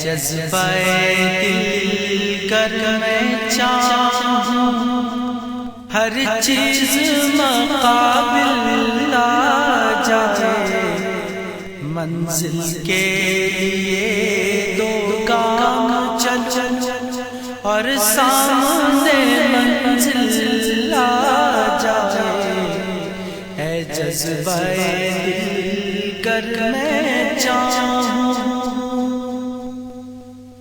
جذبہ دل کر میں چاہوں ہر چیز مقابل آ جائے، منزل کے لیے دو گام چل اور سامنے منزل آ جائے، اے جذبہ دل کر میں چاہوں،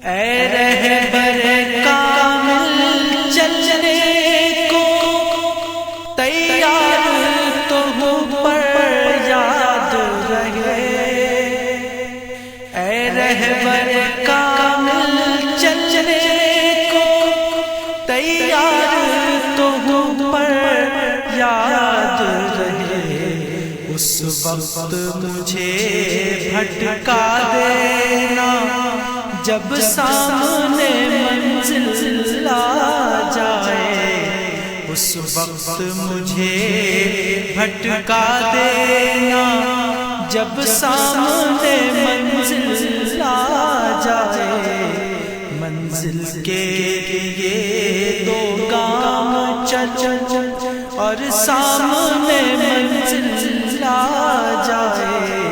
اے رہبر کامل چلنے کو تیار تو ہوں پر یاد رہے، اے رہبر کامل چلنے کو تیار تو ہوں پر یاد رہے، اس وقت مجھے بھٹکا دینا جب سامنے منزل آ جائے، اس وقت مجھے بھٹکا دینا جب سامنے منزل آ جائے، منزل کے لیے دو گام چل اور سامنے منزل آ جائے،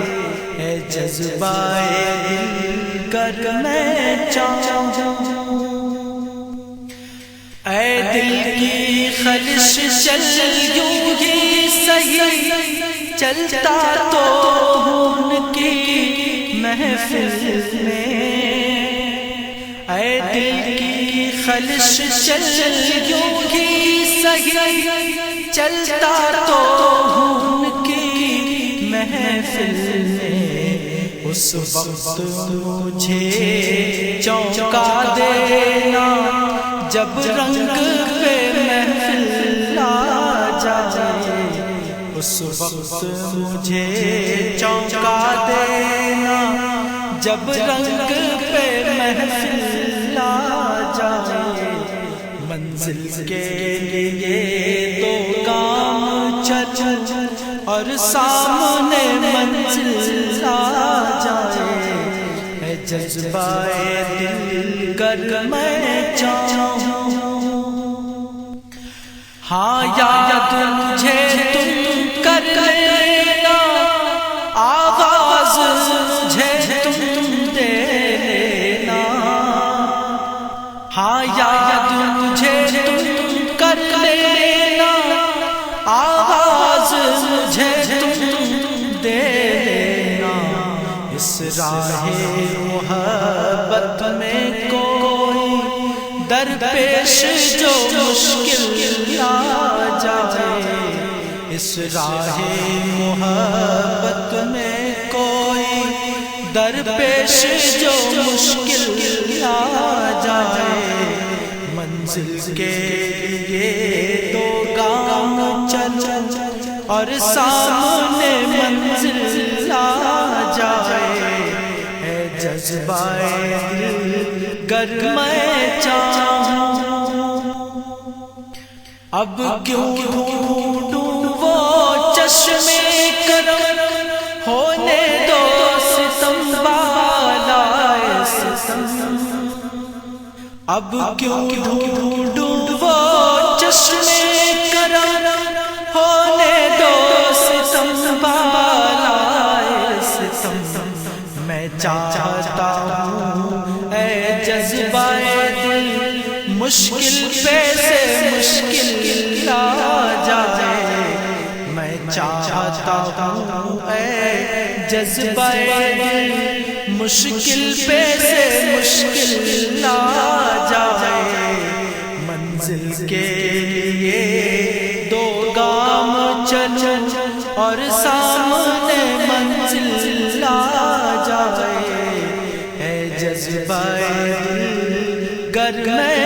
اے جذبہ دل کر میں چاہوں، اے دل کی خلش چل یوں ہی صحیح چلتا تو ان کی محفل میں، اے دل کی خلش چل یوں ہی صحیح چلتا تو ان کی محفل میں، اس وقت مجھے چونکا دینا جب رنگ پہ محفل آ جائے، اس وقت مجھے چونکا دینا جب رنگ پہ محفل آ جائے، منزل کے لیے دو گام چل اور سامنے منزل آ جائے، اے جذبہ دل کر میں چاہوں، ہاں یاد مجھے تم کر لینا، آواز مجھے تم دے لینا، ہاں یاد مجھے تم کر لینا، آواز مجھے تم دے لینا، اس راہ محبت میں کوئی درپیش جو مشکل آ جائے، اس راہ محبت میں کوئی درپیش جو مشکل آ جائے، منزل کے لیے دو گام چل اور سامنے منزل آ جائے، اے جذبہ دل گر میں چاہوں، اب کیوں ڈھونڈوں وہ چشمے کرم، ہونے دو ستم بالائے ستم، اب کیوں ڈھونڈوں وہ چشمے کرم، ہونے دو ستم بالائے ستم، میں چاہتا ہوں اے جذبہ دل مشکل پہ سے مشکل آ جائے، میں چاہتا ہوں اے جذبہ دل مشکل پہ سے مشکل آ جائے، منزل کے لیے دو گام چل اور سامنے منزل آ جائے، اے جذبہ دل گر میں